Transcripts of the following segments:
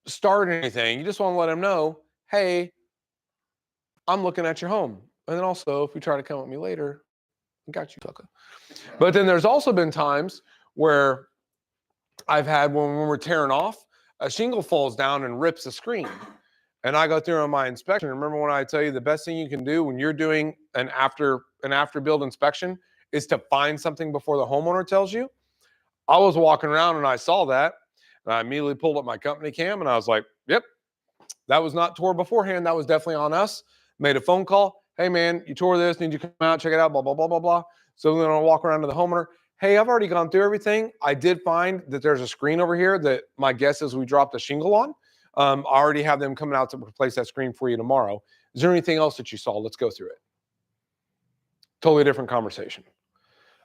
start anything. You just want to let them know, hey, I'm looking at your home. And then also, if you try to come at me later, I got you, sucker. But then there's also been times where I've had when we're tearing off, a shingle falls down and rips the screen. And I go through on my inspection. Remember when I tell you the best thing you can do when you're doing an after build inspection is to find something before the homeowner tells you? I was walking around and I saw that. And I immediately pulled up my company cam and I was like, yep, that was not tore beforehand. That was definitely on us. Made a phone call. Hey, man, you tore this. Need you to come out, check it out, blah, blah, blah, blah, blah. So then I'll walk around to the homeowner. Hey, I've already gone through everything. I did find that there's a screen over here that my guess is we dropped a shingle on. I already have them coming out to replace that screen for you tomorrow. Is there anything else that you saw? Let's go through it. Totally different conversation.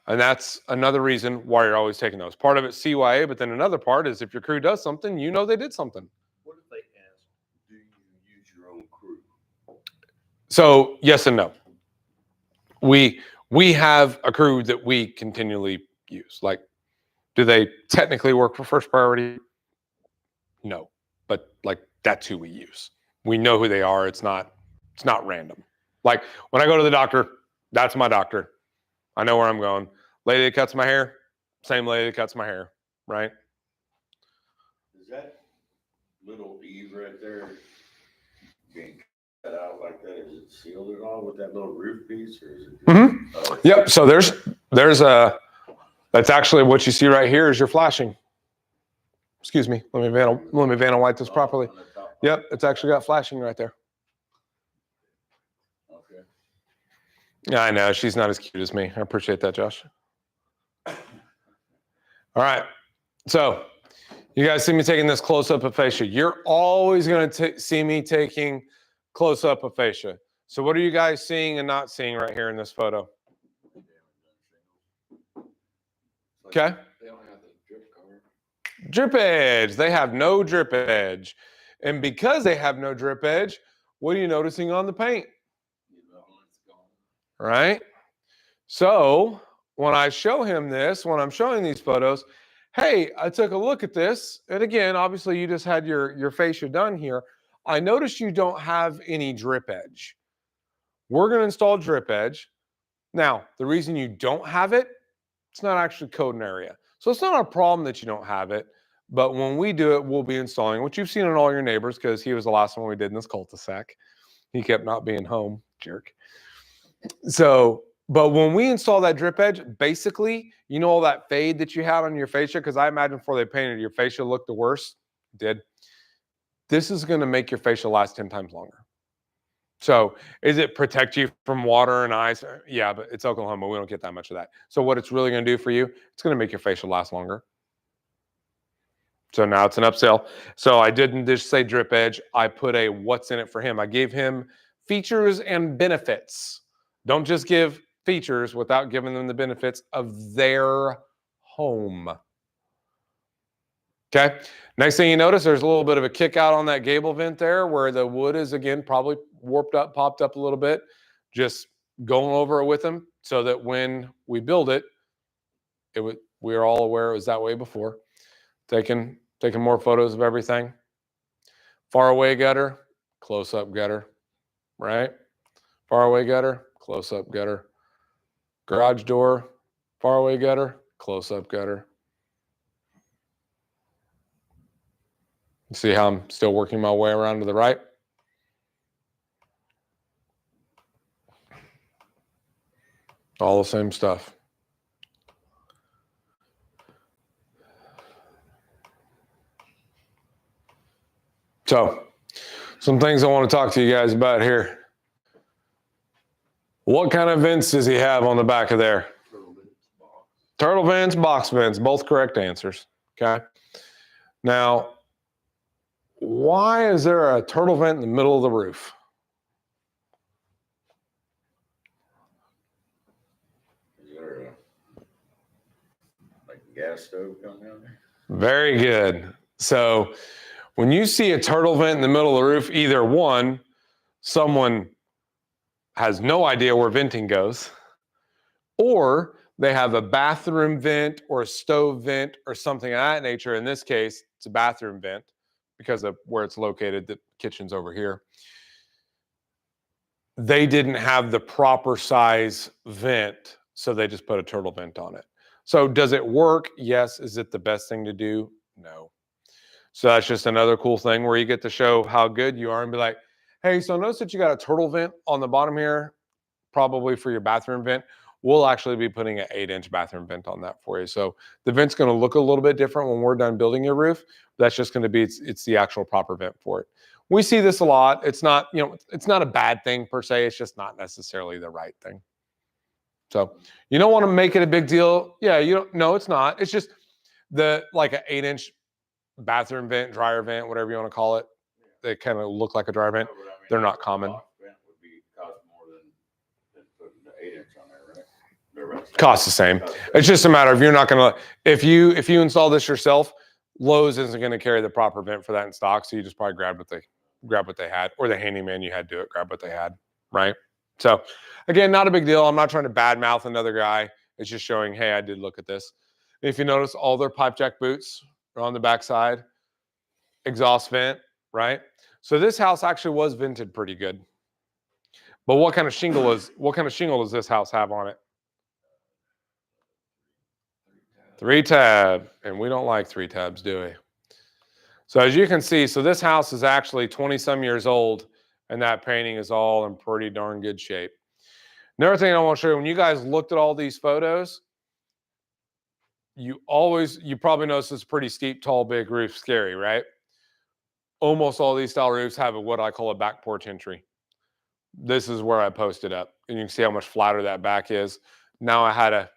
And that's another reason why you're always taking those. Part of it's CYA, but then another part is if your crew does something, you know they did something. What if they ask, do you use your own crew? So yes and no. We have a crew that we continually use. Like, do they technically work for First Priority? No, but like that's who we use. We know who they are. It's not random. Like when I go to the doctor, that's my doctor. I know where I'm going. Lady that cuts my hair, same lady that cuts my hair, right? Is that little eave right there being cut out like that? Is it sealed at all with that little roof piece, or is it? Mm-hmm. Yep. So there's a. That's actually what you see right here is your flashing. Excuse me. Let me Vanna White this properly. Yep. It's actually got flashing right there. Okay. Yeah, I know. She's not as cute as me. I appreciate that, Josh. All right. So you guys see me taking this close-up of fascia. You're always going to see me taking close-up of fascia. So what are you guys seeing and not seeing right here in this photo? Okay. They don't have the drip cover. Drip edge. They have no drip edge. And because they have no drip edge, what are you noticing on the paint? Right? So when I show him this, when I'm showing these photos, hey, I took a look at this. And again, obviously you just had your fascia done here. I noticed you don't have any drip edge. We're going to install drip edge. Now, the reason you don't have it, it's not actually coding area. So it's not a problem that you don't have it. But when we do it, we'll be installing, which you've seen in all your neighbors because he was the last one we did in this cul-de-sac. He kept not being home, jerk. So, but when we install that drip edge, basically, you know all that fade that you had on your fascia, because I imagine before they painted your fascia looked the worst, it did. This is going to make your fascia last 10 times longer. So is it protect you from water and ice? Yeah, but it's Oklahoma. We don't get that much of that. So what it's really going to do for you, it's going to make your fascia last longer. So now it's an upsell. So I didn't just say drip edge. I put a what's in it for him. I gave him features and benefits. Don't just give features without giving them the benefits of their home. Okay. Next thing you notice, there's a little bit of a kick out on that gable vent there where the wood is, again, probably warped up, popped up a little bit. Just going over it with them so that when we build it, we are all aware it was that way before. Taking more photos of everything. Far away gutter, close up gutter, right? Far away gutter, close up gutter. Garage door, far away gutter, close up gutter. See how I'm still working my way around to the right? All the same stuff. So, some things I want to talk to you guys about here. What kind of vents does he have on the back of there? Turtle vents, box vents, both correct answers. Okay. Now, why is there a turtle vent in the middle of the roof? Is there like a gas stove coming down there? Very good. So when you see a turtle vent in the middle of the roof, either one, someone has no idea where venting goes, or they have a bathroom vent or a stove vent or something of that nature. In this case, it's a bathroom vent. because of where it's located. The kitchen's over here. They didn't have the proper size vent, so they just put a turtle vent on it. So does it work? Yes. Is it the best thing to do? No. So that's just another cool thing where you get to show how good you are and be like, hey, so notice that you got a turtle vent on the bottom here, probably for your bathroom vent. We'll actually be putting an 8-inch bathroom vent on that for you. So the vent's going to look a little bit different when we're done building your roof. That's just going to be, it's the actual proper vent for it. We see this a lot. It's not, you know, it's not a bad thing per se. It's just not necessarily the right thing. So you don't want to make it a big deal. Yeah, you don't, no, it's not. It's just like an 8-inch bathroom vent, dryer vent, whatever you want to call it. They kind of look like a dryer vent. They're not common. Cost more than putting the 8-inch on there, right? Costs the same. It's just a matter of you're not going to, if you install this yourself, Lowe's isn't going to carry the proper vent for that in stock. So you just probably grab what they had, or the handyman you had do it, grab what they had. Right. So again, not a big deal. I'm not trying to badmouth another guy. It's just showing, hey, I did look at this. If you notice, all their pipe jack boots are on the backside, exhaust vent, right? So this house actually was vented pretty good. But what kind of shingle does this house have on it? 3-tab, and we don't like 3-tabs, do we? So as you can see, so this house is actually 20-some years old, and that painting is all in pretty darn good shape. Another thing I want to show you, when you guys looked at all these photos, you probably noticed it's pretty steep, tall, big roof, scary, right? Almost all these style roofs have what I call a back porch entry. This is where I posted up, and you can see how much flatter that back is. Now I had a,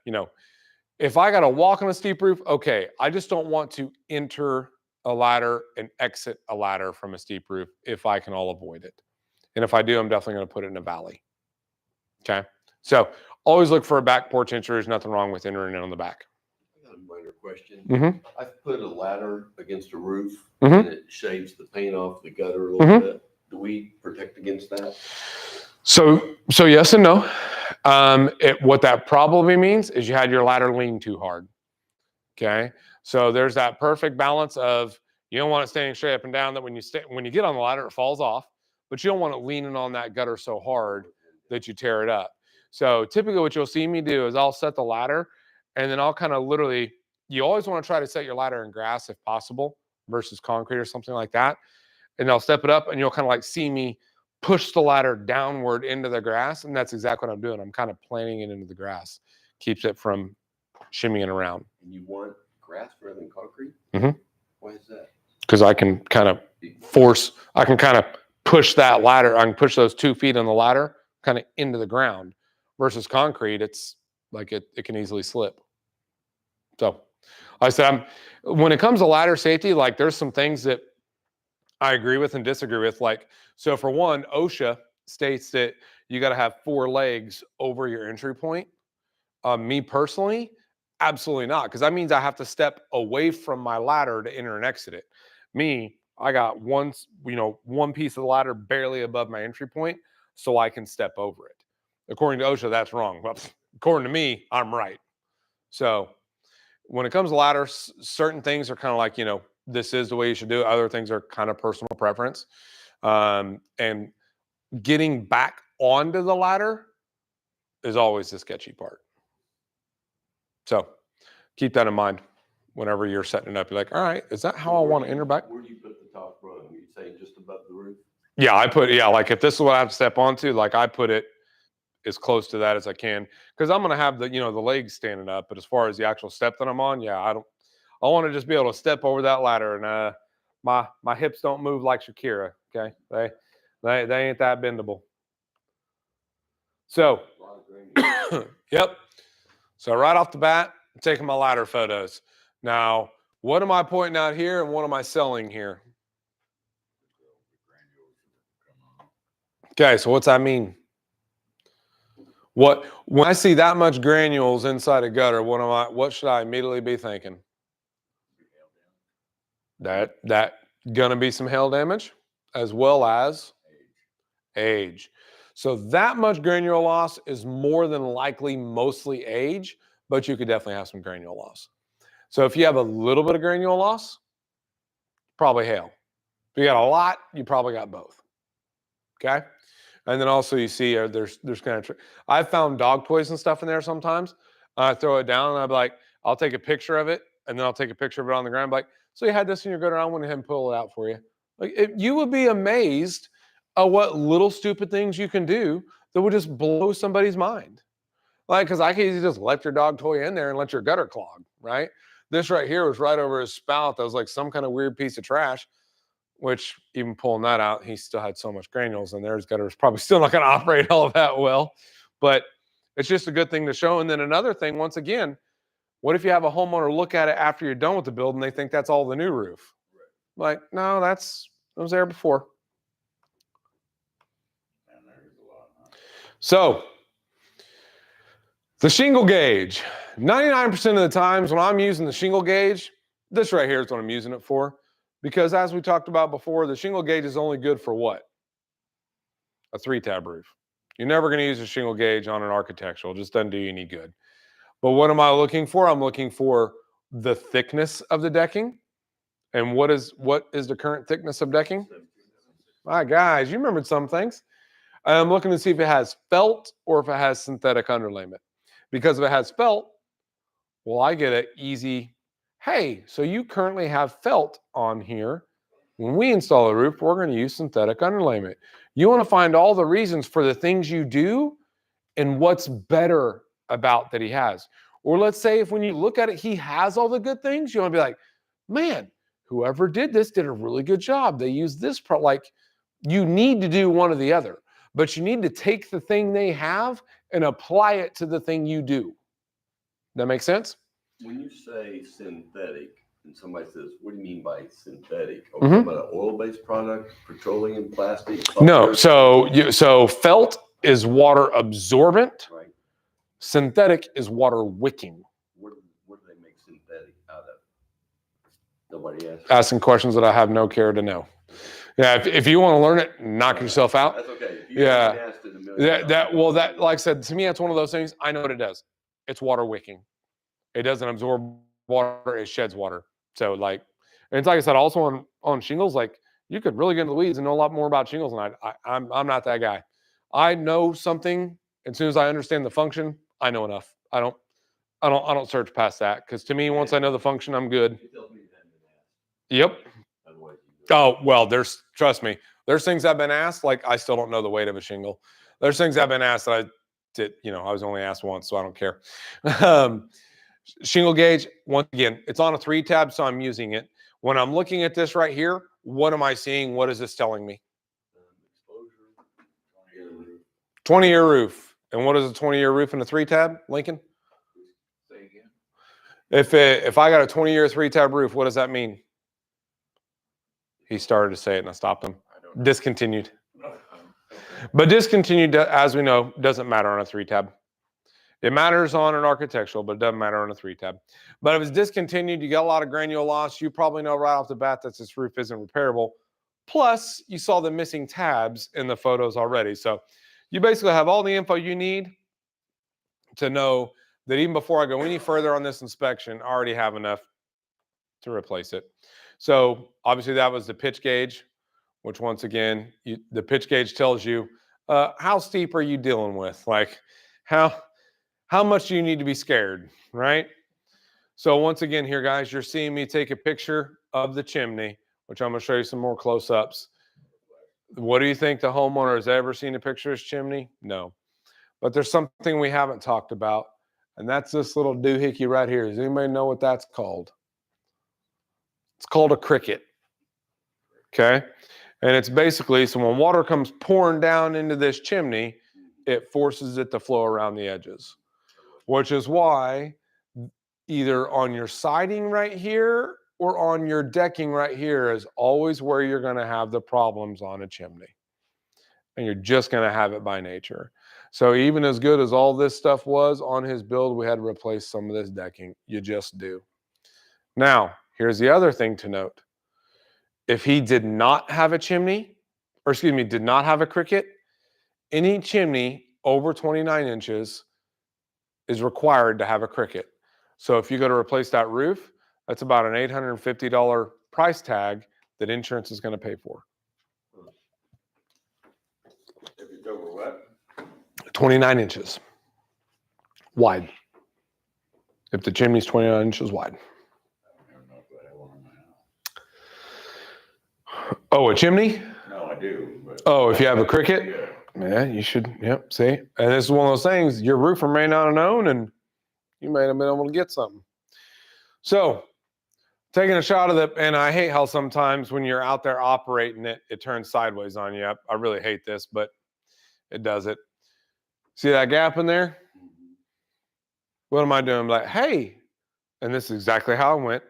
if I got to walk on a steep roof, okay, I just don't want to enter a ladder and exit a ladder from a steep roof if I can all avoid it. And if I do, I'm definitely going to put it in a valley. Okay. So always look for a back porch entry. There's nothing wrong with entering it on the back. I got a minor question. Mm-hmm. I've put a ladder against a roof Mhm. and it shaves the paint off the gutter a little Mhm. bit. Do we protect against that? So yes and no. What that probably means is you had your ladder lean too hard. Okay. So there's that perfect balance of, you don't want it standing straight up and down that when you get on the ladder, it falls off, but you don't want it leaning on that gutter so hard that you tear it up. So typically what you'll see me do is I'll set the ladder, and then I'll kind of literally, you always want to try to set your ladder in grass if possible versus concrete or something like that. And I'll step it up, and you'll kind of like see me push the ladder downward into the grass. And that's exactly what I'm doing. I'm kind of planting it into the grass. Keeps it from shimmying around. And you want grass rather than concrete? Mhm. Why is that? Because I can kind of push that ladder. I can push those 2 feet on the ladder kind of into the ground versus concrete. It's like it can easily slip. So like I said, when it comes to ladder safety, like there's some things that I agree with and disagree with. Like, so for one, OSHA states that you got to have 4 legs over your entry point. Me personally, absolutely not, because that means I have to step away from my ladder to enter and exit it. Me, I got one piece of the ladder barely above my entry point, so I can step over it. According to OSHA, that's wrong. But according to me, I'm right. So when it comes to ladders, certain things are kind of like, this is the way you should do it. Other things are kind of personal preference. And getting back onto the ladder is always the sketchy part. So keep that in mind whenever you're setting it up. You're like, all right, is that how I want to enter back? Where do you put the top rung? Are you saying just above the roof? Yeah, like if this is what I have to step onto, like I put it as close to that as I can, because I'm going to have the legs standing up. But as far as the actual step that I'm on, yeah, I want to just be able to step over that ladder, and my hips don't move like Shakira. Okay, they ain't that bendable. So, yep. So right off the bat, I'm taking my ladder photos. Now, what am I pointing out here, and what am I selling here? Okay, so what's that mean? When I see that much granules inside a gutter, what should I immediately be thinking? That gonna be some hail damage, as well as age. So that much granule loss is more than likely mostly age, but you could definitely have some granule loss. So if you have a little bit of granule loss, probably hail. If you got a lot, you probably got both. Okay. And then also you see there's kind of, I've found dog toys and stuff in there sometimes. I throw it down and I'm like, I'll take a picture of it and then I'll take a picture of it on the ground. Like, so you had this in your gutter. I went ahead and pull it out for you. Like you would be amazed at what little stupid things you can do that would just blow somebody's mind. Like, because I could easily just let your dog toy in there and let your gutter clog, right? This right here was right over his spout. That was like some kind of weird piece of trash, which even pulling that out, he still had so much granules in there. His gutter was probably still not going to operate all that well. But it's just a good thing to show. And then another thing, once again, what if you have a homeowner look at it after you're done with the build and they think that's all the new roof? Like, no, it was there before. And there's a lot. Huh? So the shingle gauge, 99% of the times when I'm using the shingle gauge, this right here is what I'm using it for. Because as we talked about before, the shingle gauge is only good for what? A 3-tab roof. You're never going to use a shingle gauge on an architectural. It just doesn't do you any good. But what am I looking for? I'm looking for the thickness of the decking. And what is the current thickness of decking? My guys, you remembered some things. I'm looking to see if it has felt or if it has synthetic underlayment. Because if it has felt, well, I get an easy, hey, so you currently have felt on here. When we install a roof, we're going to use synthetic underlayment. You want to find all the reasons for the things you do and what's better about that he has. Or let's say if when you look at it, he has all the good things, you want to be like, man, whoever did this did a really good job. They used this, like you need to do one or the other, but you need to take the thing they have and apply it to the thing you do. That make sense? When you say synthetic, and somebody says, what do you mean by synthetic? Are we talking about an oil-based product, petroleum, plastic? No, so felt is water absorbent. Right. Synthetic is water wicking. What do they make synthetic out of? Nobody asked. Asking questions that I have no care to know. Yeah, if you want to learn it, knock yourself out. That's okay. If you Yeah. haven't asked it a million That like I said, to me, that's one of those things. I know what it does. It's water wicking. It doesn't absorb water. It sheds water. So like, and it's like I said, also on shingles, like you could really get into the weeds and know a lot more about shingles. And I'm not that guy. I know something. As soon as I understand the function, I know enough. I don't search past that because to me, once I know the function, I'm good. It tells me you haven't been asked. Yep. Otherwise, you know. Oh, well, trust me, there's things I've been asked, like I still don't know the weight of a shingle. There's things I've been asked that I did, I was only asked once, so I don't care. Shingle gauge, once again, it's on a 3-tab, so I'm using it. When I'm looking at this right here, what am I seeing? What is this telling me? Exposure. 20-year roof. And what is a 20-year roof in a 3-tab, Lincoln? Say again. If I got a 20-year 3-tab roof, what does that mean? He started to say it and I stopped him. I don't know. Discontinued. Okay. But discontinued, as we know, doesn't matter on a 3-tab. It matters on an architectural, but it doesn't matter on a 3-tab. But if it's discontinued, you got a lot of granule loss. You probably know right off the bat that this roof isn't repairable. Plus, you saw the missing tabs in the photos already. So you basically have all the info you need to know that even before I go any further on this inspection, I already have enough to replace it. So obviously that was the pitch gauge, which once again, the pitch gauge tells you how steep are you dealing with? Like how much do you need to be scared, right? So once again here, guys, you're seeing me take a picture of the chimney, which I'm going to show you some more close-ups. What do you think the homeowner has ever seen a picture of his chimney? No. But there's something we haven't talked about, and that's this little doohickey right here. Does anybody know what that's called? It's called a cricket. Okay? And it's basically, so when water comes pouring down into this chimney, it forces it to flow around the edges, which is why either on your siding right here or on your decking right here is always where you're going to have the problems on a chimney. And you're just going to have it by nature. So even as good as all this stuff was on his build, we had to replace some of this decking. You just do. Now, here's the other thing to note. If he did not have a chimney, or excuse me, did not have a cricket, any chimney over 29 inches is required to have a cricket. So if you go to replace that roof, that's about an $850 price tag that insurance is going to pay for. If it's over what? 29 inches wide. If the chimney's 29 inches wide. I don't know if I have one in my house. Oh, a chimney? No, I do, but. Oh, if you have a cricket? Yeah. Yeah, you should. Yep. See, and this is one of those things your roofer may not have known, and you may have been able to get something. So, taking a shot of the, and I hate how sometimes when you're out there operating it, it turns sideways on you. I really hate this, but it does it. See that gap in there? What am I doing? Like, hey, and this is exactly how it went.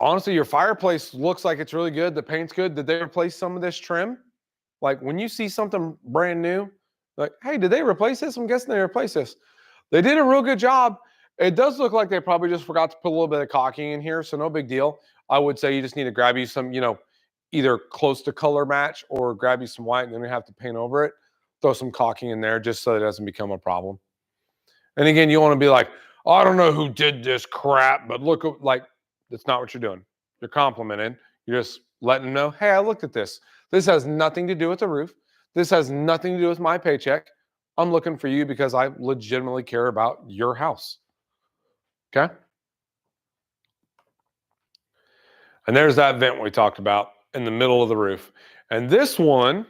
Honestly, your fireplace looks like it's really good. The paint's good. Did they replace some of this trim? Like when you see something brand new, like, hey, did they replace this? I'm guessing they replaced this. They did a real good job. It does look like they probably just forgot to put a little bit of caulking in here, so no big deal. I would say you just need to grab you some, either close to color match or grab you some white and then you have to paint over it. Throw some caulking in there just so it doesn't become a problem. And again, you want to be like, oh, I don't know who did this crap, but look, like, that's not what you're doing. You're complimenting. You're just letting them know, hey, I looked at this. This has nothing to do with the roof. This has nothing to do with my paycheck. I'm looking for you because I legitimately care about your house. Okay? And there's that vent we talked about in the middle of the roof. And this one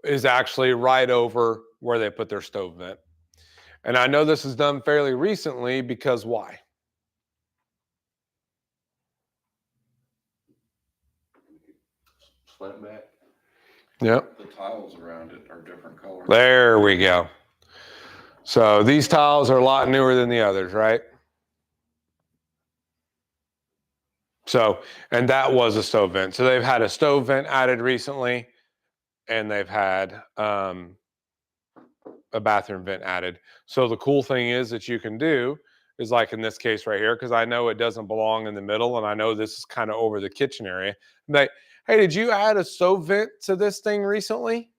is actually right over where they put their stove vent. And I know this is done fairly recently because why? Slant back. Yep. The tiles around it are different colors. There we go. So these tiles are a lot newer than the others, right? So, and that was a stove vent. So they've had a stove vent added recently, and they've had a bathroom vent added. So the cool thing is that you can do is like in this case right here, because I know it doesn't belong in the middle, and I know this is kind of over the kitchen area. Like, hey, did you add a stove vent to this thing recently?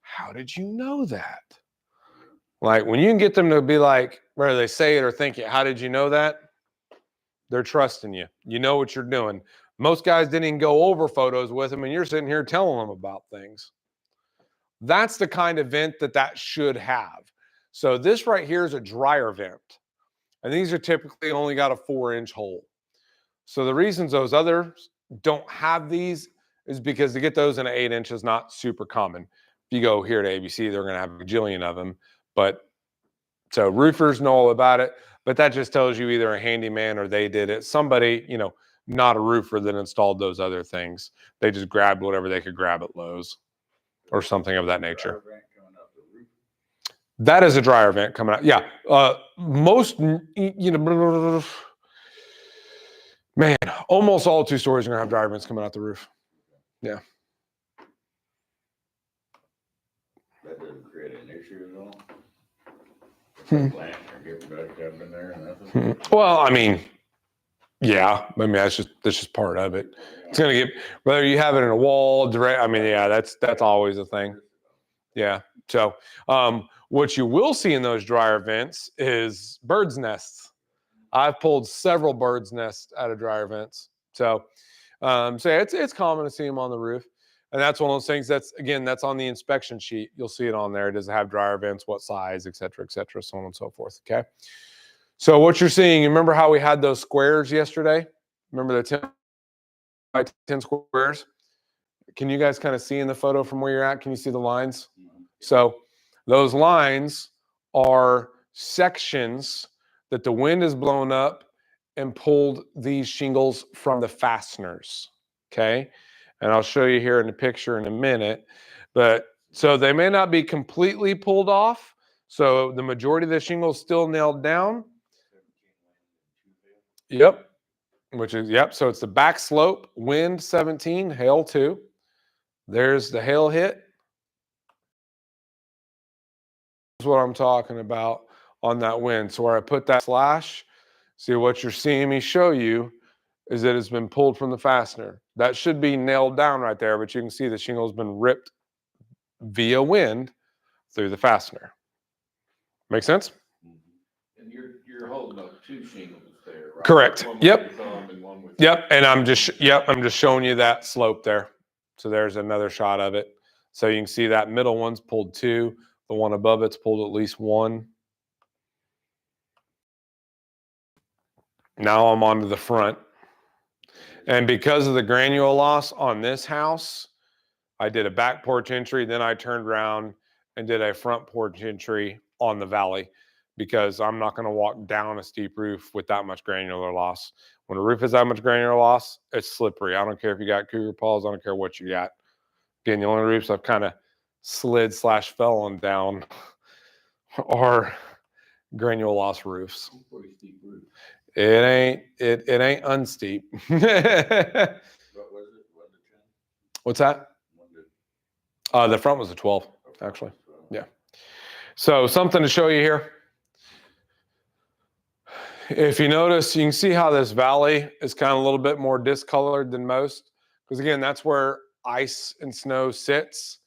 How did you know that? Like when you can get them to be like, whether they say it or think it, how did you know that? They're trusting you. You know what you're doing. Most guys didn't even go over photos with them, and you're sitting here telling them about things. That's the kind of vent that should have. So this right here is a dryer vent. And these are typically only got a 4-inch hole. So the reasons those others don't have these is because to get those in an 8-inch is not super common. If you go here to ABC, they're going to have a bajillion of them. But so roofers know all about it. But that just tells you either a handyman or they did it. Somebody, not a roofer that installed those other things. They just grabbed whatever they could grab at Lowe's or something of that nature. That is a dryer vent coming out. Yeah. Most, man, almost all 2 stories are going to have dryer vents coming out the roof. Yeah. That doesn't create an issue at all. Hmm. Plant or getting back up in there and nothing. Well, I mean, yeah. I mean, that's just part of it. It's going to get, whether you have it in a wall, direct. I mean, yeah, that's always a thing. Yeah. So, what you will see in those dryer vents is birds' nests. I've pulled several birds' nests out of dryer vents. So it's common to see them on the roof. And that's one of those things that's on the inspection sheet. You'll see it on there. Does it have dryer vents? What size, et cetera, so on and so forth. Okay. So what you're seeing, you remember how we had those squares yesterday? Remember the 10 by 10 squares? Can you guys kind of see in the photo from where you're at? Can you see the lines? So those lines are sections that the wind has blown up and pulled these shingles from the fasteners. Okay. And I'll show you here in the picture in a minute. But so they may not be completely pulled off. So the majority of the shingles still nailed down. Yep. So it's the back slope, wind 17, hail 2. There's the hail hit. That's what I'm talking about on that wind. So where I put that slash, see what you're seeing me show you is that it's been pulled from the fastener. That should be nailed down right there, but you can see the shingle has been ripped via wind through the fastener. Make sense? And you're holding up 2 shingles. there, right? Correct. One with Yep. your thumb and one with- Yep, and I'm just showing you that slope there. So there's another shot of it. So you can see that middle one's pulled 2, the one above it's pulled at least 1. Now I'm onto the front. And because of the granule loss on this house, I did a back porch entry, then I turned around and did a front porch entry on the valley because I'm not going to walk down a steep roof with that much granular loss. When a roof has that much granular loss, it's slippery. I don't care if you got cougar paws. I don't care what you got. Again, the only roofs I've kind of slid/fell on down are granule loss roofs. Pretty steep roof. It ain't unsteep. What was it? What did you? What's that? What did- The front was a 12, actually. Yeah. So something to show you here. If you notice, you can see how this valley is kind of a little bit more discolored than most. Because again, that's where ice and snow sits.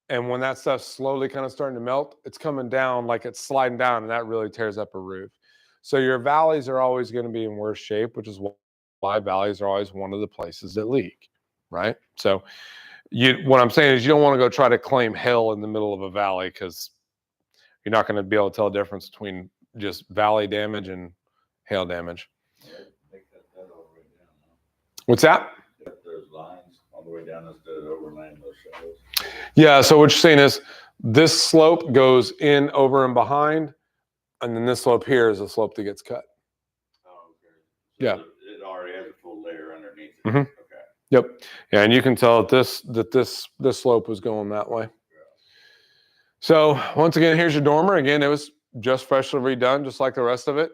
And when that stuff's slowly kind of starting to melt, it's coming down like it's sliding down, and that really tears up a roof. So your valleys are always going to be in worse shape, which is why valleys are always one of the places that leak, right? So what I'm saying is you don't want to go try to claim hell in the middle of a valley because you're not going to be able to tell the difference between just valley damage and hail damage. They cut that all the way down, huh? What's that? Cut those lines all the way down instead of overlaying those shallows. Yeah, so what you're saying is this slope goes in, over, and behind, and then this slope here is the slope that gets cut. Oh, okay. Yeah. It already has a full layer underneath it. Mhm. Okay. Yep. Yeah, and you can tell that this slope was going that way. So once again, here's your dormer. Again, it was just freshly redone, just like the rest of it.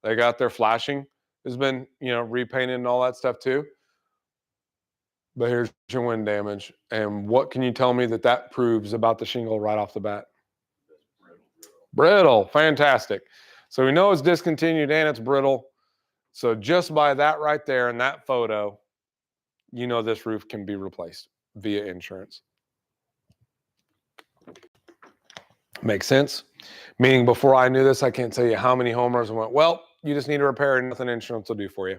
They got their flashing has been, repainted and all that stuff too. But here's your wind damage. And what can you tell me that proves about the shingle right off the bat? Brittle. Fantastic. So we know it's discontinued and it's brittle. So just by that right there in that photo, you know this roof can be replaced via insurance. Makes sense? Meaning before I knew this, I can't tell you how many homeowners went, well, you just need to repair it and nothing insurance will do for you.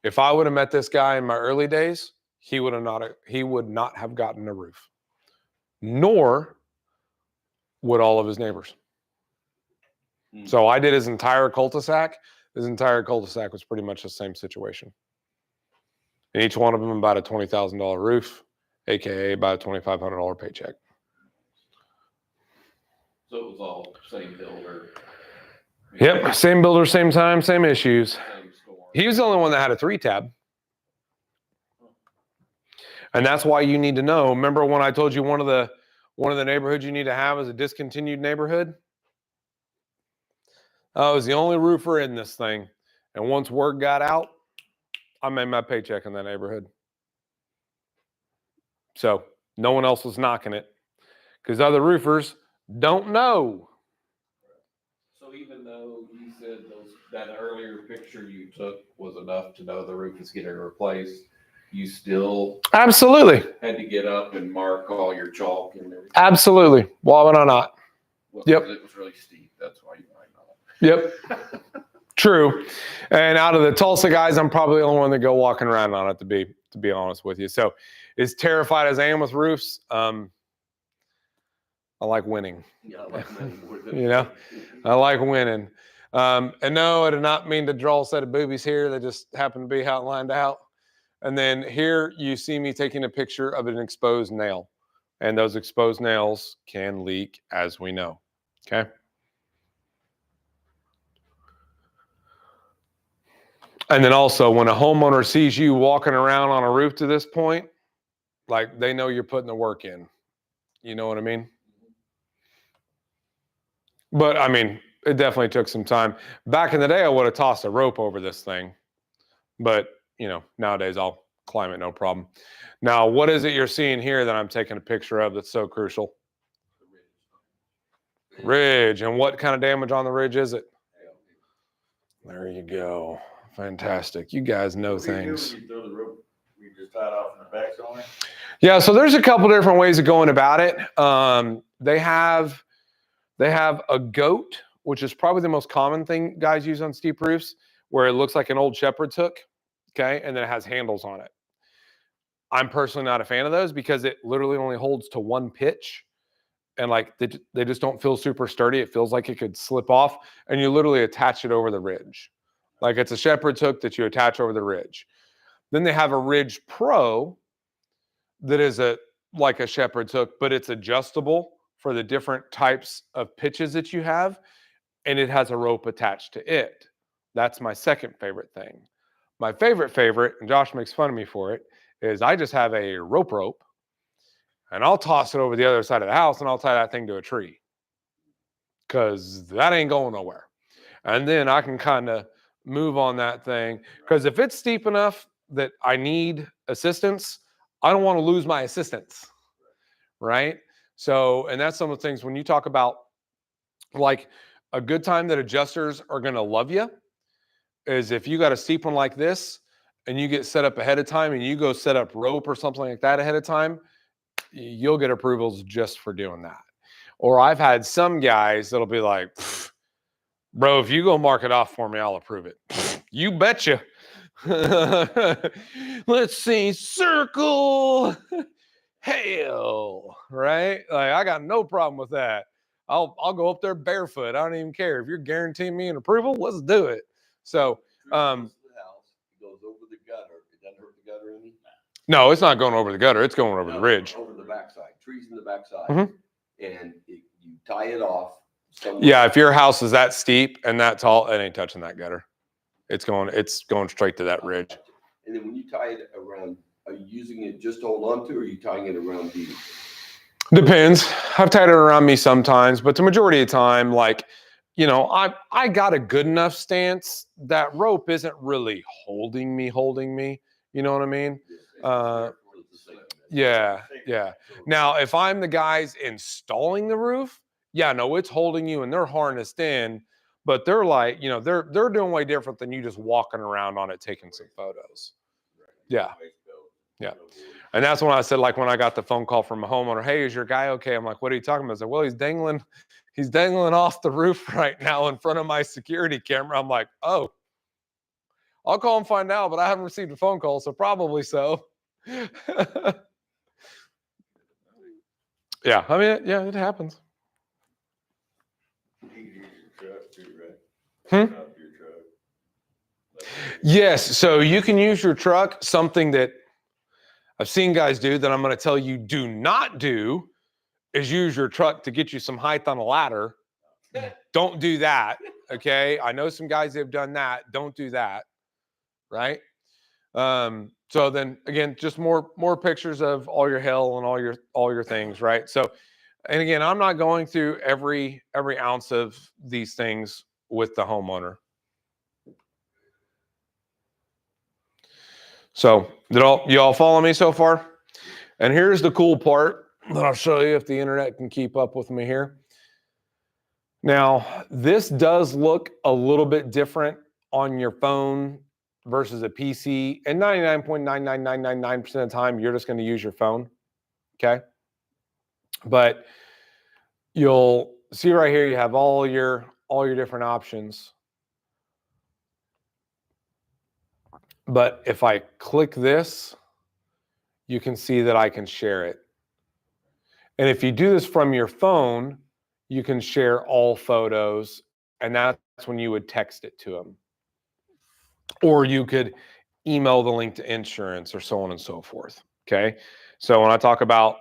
If I would have met this guy in my early days, he would not have gotten a roof, nor would all of his neighbors. So I did his entire cul-de-sac. His entire cul-de-sac was pretty much the same situation. And each one of them about a $20,000 roof, AKA about a $2,500 paycheck. So it was all same builder. Yep, same builder, same time, same issues. Same storm. He was the only one that had a 3-tab. And that's why you need to know. Remember when I told you one of the neighborhoods you need to have is a discontinued neighborhood? I was the only roofer in this thing. And once word got out, I made my paycheck in that neighborhood. So no one else was knocking it because other roofers don't know. So even though you said that earlier picture you took was enough to know the roof is getting replaced, you still Absolutely. had to get up and mark all your chalk and everything. Absolutely. Why would I not? Well, Yep. It was really steep. That's why you might not. Yep. True. And out of the Tulsa guys, I'm probably the only one that go walking around on it, to be honest with you. So as terrified as I am with roofs, I like winning. Yeah, I like many more than You know? I like winning. And no, I did not mean to draw a set of boobies here. They just happen to be outlined out. And then here you see me taking a picture of an exposed nail. And those exposed nails can leak, as we know. Okay. And then also when a homeowner sees you walking around on a roof to this point, like they know you're putting the work in. You know what I mean? But I mean, it definitely took some time. Back in the day, I would have tossed a rope over this thing. But, nowadays I'll climb it, no problem. Now, what is it you're seeing here that I'm taking a picture of that's so crucial? Ridge. And what kind of damage on the ridge is it? There you go. Fantastic. You guys know What do you do things. when you throw the rope? You just tie it off in the back somewhere? Yeah, so there's a couple different ways of going about it. They have a goat, which is probably the most common thing guys use on steep roofs, where it looks like an old shepherd's hook, okay, and then it has handles on it. I'm personally not a fan of those because it literally only holds to one pitch, and like they just don't feel super sturdy. It feels like it could slip off, and you literally attach it over the ridge. Like it's a shepherd's hook that you attach over the ridge. Then they have a Ridge Pro that is like a shepherd's hook, but it's adjustable for the different types of pitches that you have, and it has a rope attached to it. That's my second favorite thing. My favorite, and Josh makes fun of me for it, is I just have a rope, and I'll toss it over the other side of the house, and I'll tie that thing to a tree, because that ain't going nowhere. And then I can kind of move on that thing, because if it's steep enough that I need assistance, I don't want to lose my assistance, right? So, and that's some of the things when you talk about like a good time that adjusters are going to love you is if you got a steep one like this and you get set up ahead of time and you go set up rope or something like that ahead of time, you'll get approvals just for doing that. Or I've had some guys that'll be like, bro, if you go mark it off for me, I'll approve it. You betcha. Let's see, circle. Hell, right? Like I got no problem with that. I'll go up there barefoot. I don't even care. If you're guaranteeing me an approval, let's do it. So The house, it goes over the gutter. It doesn't hurt the gutter any. no, it's not going over the gutter, it's going over the ridge. Over the backside. Trees in the backside. Mhm. And you tie it off somewhere. Yeah, if your house is that steep and that tall, it ain't touching that gutter. It's going straight to that ridge. And then when you tie it around, are you using it just to hold on to, or are you tying it around you? Depends. I've tied it around me sometimes, but the majority of the time, like, you know, I got a good enough stance that rope isn't really holding me. You know what I mean? Yeah. Now, if I'm the guys installing the roof, yeah, no, it's holding you and they're harnessed in, but they're like, you know, they're doing way different than you just walking around on it taking some photos. Yeah. Yeah. And that's when I said, like, when I got the phone call from a homeowner, hey, is your guy okay? I'm like, what are you talking about? I said, well, he's dangling off the roof right now in front of my security camera. I'm like, oh, I'll call and find out, but I haven't received a phone call, so probably so. Yeah, I mean, yeah, it happens. You can use your truck too, right? Hmm? Up your truck. Yes, so you can use your truck. Something that I've seen guys do that I'm going to tell you do not do is use your truck to get you some height on a ladder. Don't do that, okay? I know some guys that have done that. Don't do that, right? So then again, just more pictures of all your hill and all your things, right? So, and again, I'm not going through every ounce of these things with the homeowner. So you all follow me so far? And here's the cool part that I'll show you if the internet can keep up with me here. Now, this does look a little bit different on your phone versus a PC, and 99.99999% of the time, you're just going to use your phone, okay? But you'll see right here, you have all your different options. But if I click this, you can see that I can share it. And if you do this from your phone, you can share all photos, and that's when you would text it to them. Or you could email the link to insurance or so on and so forth, okay? So when I talk about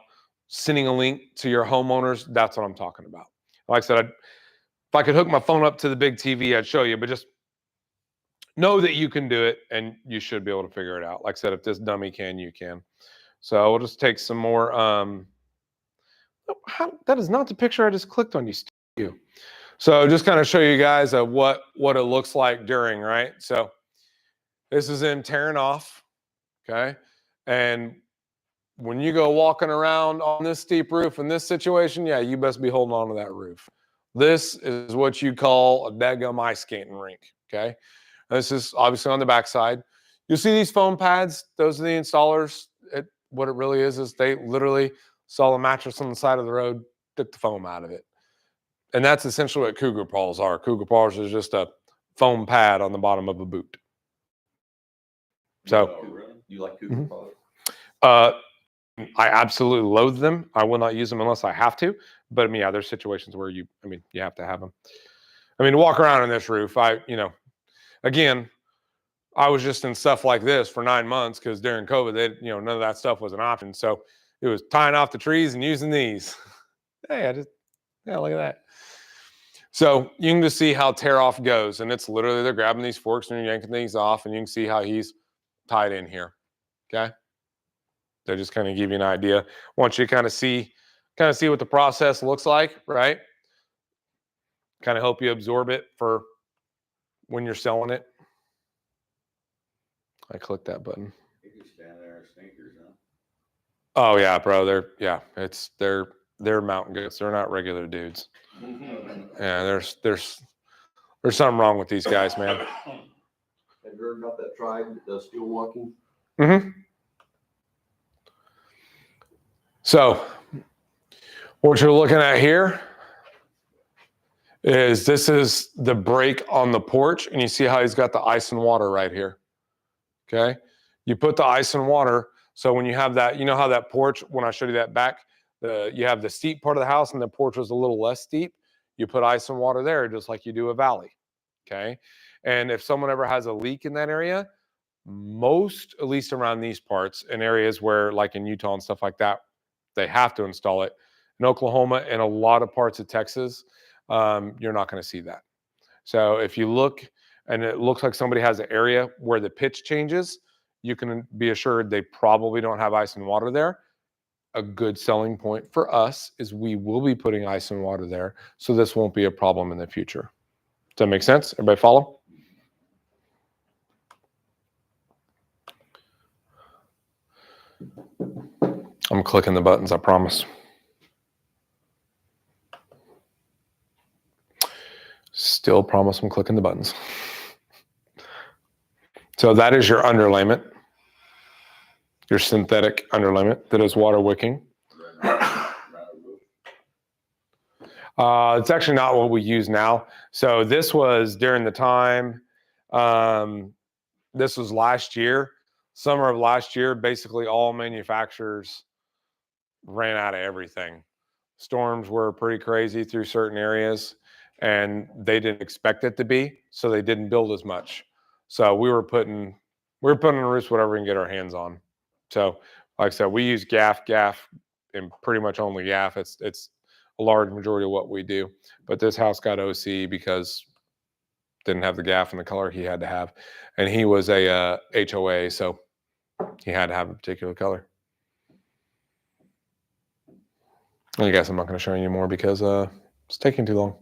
sending a link to your homeowners, that's what I'm talking about. Like I said, if I could hook my phone up to the big TV, I'd show you, but just know that you can do it and you should be able to figure it out. Like I said, if this dummy can, you can. So we'll just take some more. That is not the picture I just clicked on, you. So just kind of show you guys what it looks like during, right? So this is him tearing off, okay? And when you go walking around on this steep roof in this situation, yeah, you best be holding on to that roof. This is what you call a daggum ice skating rink, okay? This is obviously on the backside. You'll see these foam pads. Those are the installers. What it really is they literally saw a mattress on the side of the road, took the foam out of it. And that's essentially what cougar paws are. Cougar paws is just a foam pad on the bottom of a boot. So, Oh, really? You like Cougar Mhm. products? I absolutely loathe them. I will not use them unless I have to. But I mean, yeah, there's situations where you have to have them. I mean, to walk around on this roof, again, I was just in stuff like this for 9 months because during COVID, none of that stuff was an option. So it was tying off the trees and using these. Hey, look at that. So you can just see how tear off goes. And it's literally they're grabbing these forks and yanking these off, and you can see how he's tied in here. Okay. They just kind of give you an idea. Once you kind of see what the process looks like, right? Kind of help you absorb it for when you're selling it. I clicked that button. You can stand there in sneakers, huh? Oh yeah, bro. They're mountain goats. They're not regular dudes. Yeah, there's something wrong with these guys, man. Have you heard about that tribe that does steel walking? Mm-hmm. So what you're looking at here is this is the break on the porch, and you see how he's got the ice and water right here. Okay. You put the ice and water. So when you have that, you know how that porch, when I showed you that back, you have the steep part of the house and the porch was a little less steep. You put ice and water there just like you do a valley. Okay. And if someone ever has a leak in that area, most, at least around these parts, in areas where like in Utah and stuff like that, they have to install it. In Oklahoma and a lot of parts of Texas, you're not going to see that. So if you look and it looks like somebody has an area where the pitch changes, you can be assured they probably don't have ice and water there. A good selling point for us is we will be putting ice and water there, so this won't be a problem in the future. Does that make sense? Everybody follow? I'm clicking the buttons, I promise. Still promise I'm clicking the buttons. So that is your underlayment, your synthetic underlayment that is water wicking. It's actually not what we use now. So this was during the time, this was last year, summer of last year, basically all manufacturers ran out of everything. Storms were pretty crazy through certain areas and they didn't expect it to be, so they didn't build as much. So we were putting on the roofs whatever we can get our hands on. So like I said, we use gaff, and pretty much only gaff. It's a large majority of what we do. But this house got OC because didn't have the gaff in the color he had to have. And he was a HOA, so he had to have a particular color. I guess I'm not going to show you anymore because it's taking too long.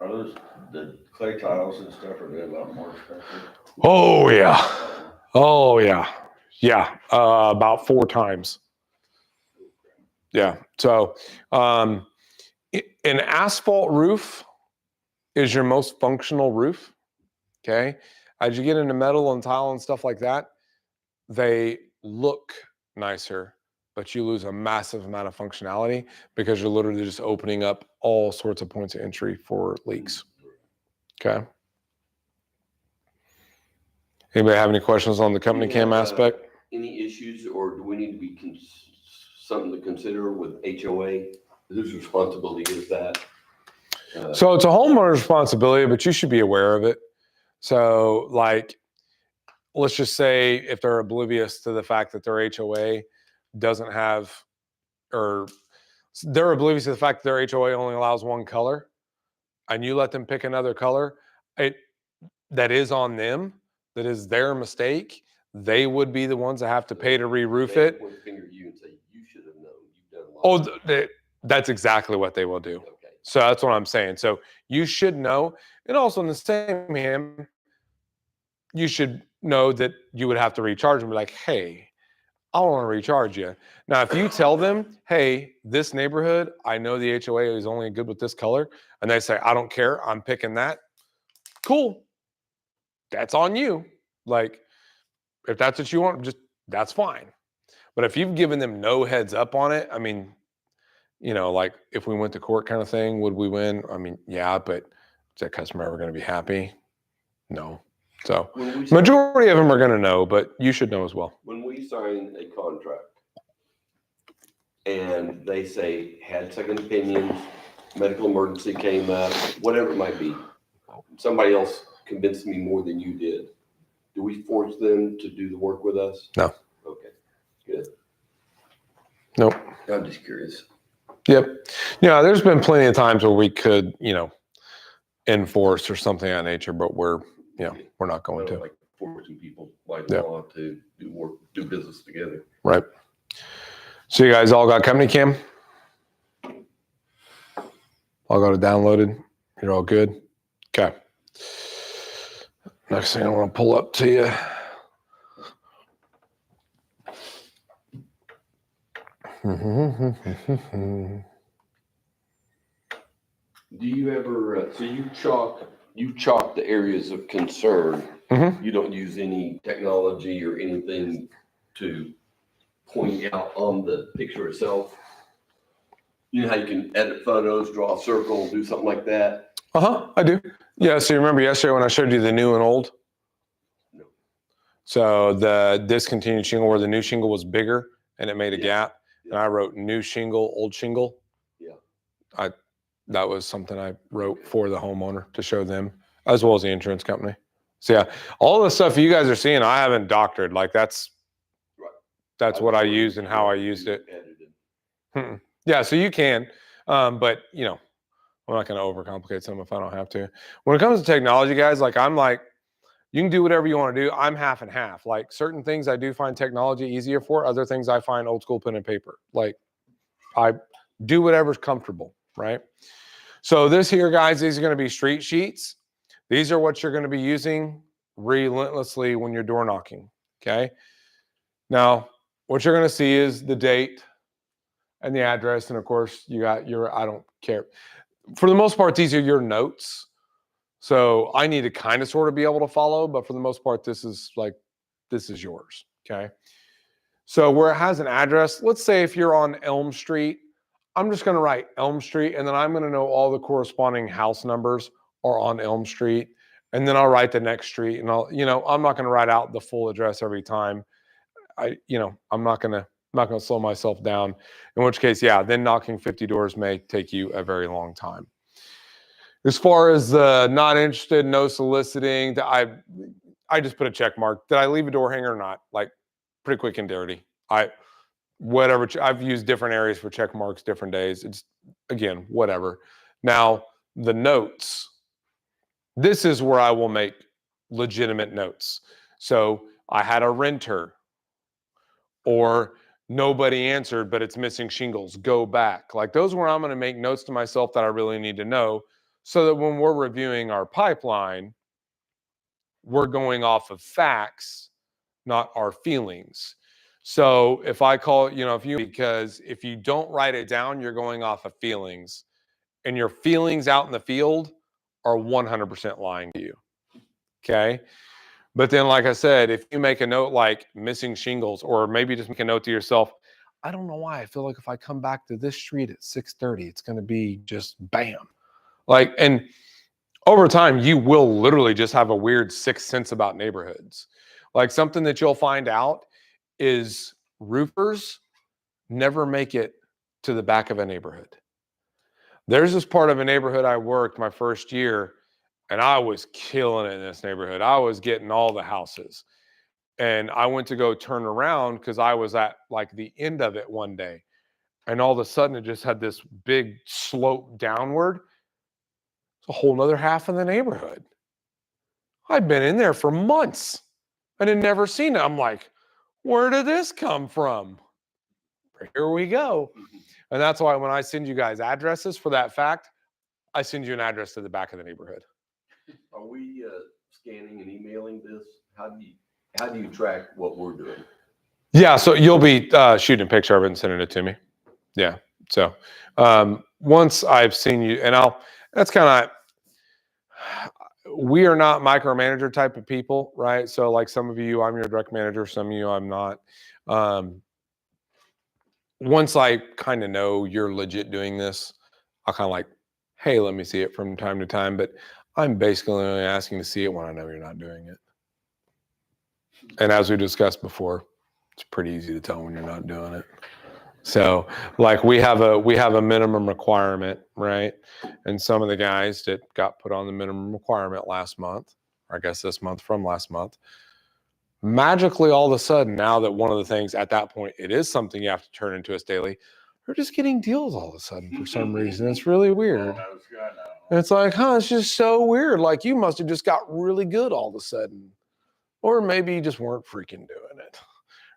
Are those the clay tiles and stuff, are they a lot more expensive? Oh yeah. Oh yeah. Yeah. About 4 times. Yeah. So an asphalt roof is your most functional roof. Okay. As you get into metal and tile and stuff like that, they look nicer, but you lose a massive amount of functionality because you're literally just opening up all sorts of points of entry for leaks. Okay. Anybody have any questions on the company cam aspect? Any issues, or do we need to be something to consider with HOA? Whose responsibility is that? So it's a homeowner's responsibility, but you should be aware of it. So like, let's just say if they're oblivious to the fact that their HOA doesn't have, or they're oblivious to the fact that their HOA only allows one color, and you let them pick another color, that is on them. That is their mistake. They would be the ones that have to pay to re-roof it. Point the finger at you and say, you should have known. You've done a lot. Oh, that's exactly what they will do. Okay. So that's what I'm saying. So you should know. And also in the same hand, you should know that you would have to recharge them. Be like, hey, I want to recharge you. Now, if you tell them, hey, this neighborhood, I know the HOA is only good with this color, and they say, I don't care, I'm picking that. Cool. That's on you. Like, if that's what you want, just that's fine. But if you've given them no heads up on it, I mean, you know, like if we went to court kind of thing, would we win? I mean, yeah, but is that customer ever going to be happy? No. So When we sign, majority of them are going to know, but you should know as well. when we sign a contract and they say had second opinions, medical emergency came up, whatever it might be, somebody else convinced me more than you did. Do we force them to do the work with us? No. Okay, good. Nope. I'm just curious. Yep. Yeah, there's been plenty of times where we could, you know, enforce or something of that nature, but we're not I going don't to. like forcing people by Yeah. law to do work, do business together. Right. So you guys all got company cam? All got it downloaded? You're all good? Okay. Next thing I want to pull up to you. Do you ever, so you chalk the areas of concern. Mhm. You don't use any technology or anything to point out on the picture itself? You know how you can edit photos, draw a circle, do something like that? I do. Yeah, so you remember yesterday when I showed you the new and old? No. So the discontinued shingle where the new shingle was bigger and it made a Yeah. gap, and Yeah. I wrote new shingle, old shingle. Yeah. That was something I wrote for the homeowner to show them, as well as the insurance company. So yeah, all the stuff you guys are seeing, I haven't doctored. Like that's what I used and how I used it. Edited. Yeah, so you can, but you know, I'm not going to overcomplicate something if I don't have to. When it comes to technology, guys, like I'm like, you can do whatever you want to do. I'm half and half. Like certain things I do find technology easier for. Other things I find old school pen and paper. Like I do whatever's comfortable, right? So this here, guys, these are going to be street sheets. These are what you're going to be using relentlessly when you're door knocking, okay? Now, what you're going to see is the date and the address. And of course, you got your, I don't care. For the most part, these are your notes. So I need to kind of sort of be able to follow, but for the most part, this is yours, okay? So where it has an address, let's say if you're on Elm Street, I'm just going to write Elm Street, and then I'm going to know all the corresponding house numbers are on Elm Street, and then I'll write the next street, and I'm not going to write out the full address every time. I'm not going to slow myself down. In which case, yeah, then knocking 50 doors may take you a very long time. As far as not interested, no soliciting, I just put a check mark. Did I leave a door hanger or not? Like pretty quick and dirty. I've used different areas for check marks, different days. It's again, whatever. Now the notes, this is where I will make legitimate notes. So I had a renter or nobody answered, but it's missing shingles, go back. Like those where I'm going to make notes to myself that I really need to know so that when we're reviewing our pipeline, we're going off of facts, not our feelings. So if I call, because if you don't write it down, you're going off of feelings, and your feelings out in the field are 100% lying to you. Okay. But then, like I said, if you make a note like missing shingles, or maybe just make a note to yourself, I don't know why I feel like if I come back to this street at 6:30, it's going to be just bam. Like, and over time, you will literally just have a weird sixth sense about neighborhoods. Like something that you'll find out is roofers never make it to the back of a neighborhood. There's this part of a neighborhood I worked my first year, and I was killing it in this neighborhood. I was getting all the houses. And I went to go turn around because I was at like the end of it one day. And all of a sudden, it just had this big slope downward. It's a whole nother half of the neighborhood. I'd been in there for months and had never seen it. I'm like, where did this come from? Here we go. And that's why when I send you guys addresses for that fact, I send you an address to the back of the neighborhood. Are we scanning and emailing this? How do you track what we're doing? Yeah, so you'll be shooting a picture of it and sending it to me. Yeah. So once I've seen you, and that's kind of, we are not micromanager type of people, right? So like some of you, I'm your direct manager. Some of you, I'm not. once I kind of know you're legit doing this, I'll kind of like, hey, let me see it from time to time. But I'm basically only asking to see it when I know you're not doing it. And as we discussed before, it's pretty easy to tell when you're not doing it. So like we have a minimum requirement, right? And some of the guys that got put on the minimum requirement last month, or I guess this month from last month, magically all of a sudden, now that one of the things at that point, it is something you have to turn into us daily, they're just getting deals all of a sudden for some reason. It's really weird. Oh, no, Scott, no. And it's like, huh, it's just so weird. Like you must have just got really good all of a sudden. Or maybe you just weren't freaking doing it.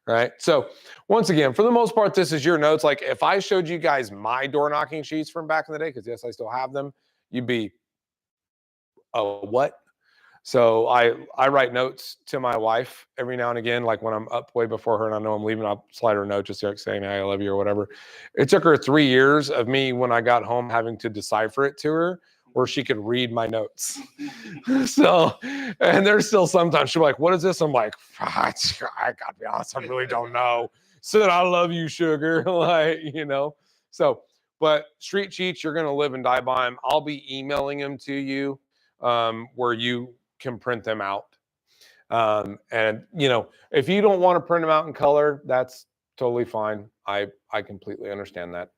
Right. So once again, for the most part, this is your notes. Like if I showed you guys my door knocking sheets from back in the day, because yes, I still have them, you'd be, oh, what? So I write notes to my wife every now and again, like when I'm up way before her and I know I'm leaving, I'll slide her a note just like saying, hey, I love you or whatever. It took her 3 years of me when I got home having to decipher it to her where she could read my notes. So, and there's still sometimes she'll be like, what is this? I'm like, I gotta be honest, I really don't know. Said, I love you, sugar. Like, you know, so, but street cheats, you're going to live and die by them. I'll be emailing them to you where you can print them out. And, you know, if you don't want to print them out in color, that's totally fine. I completely understand that.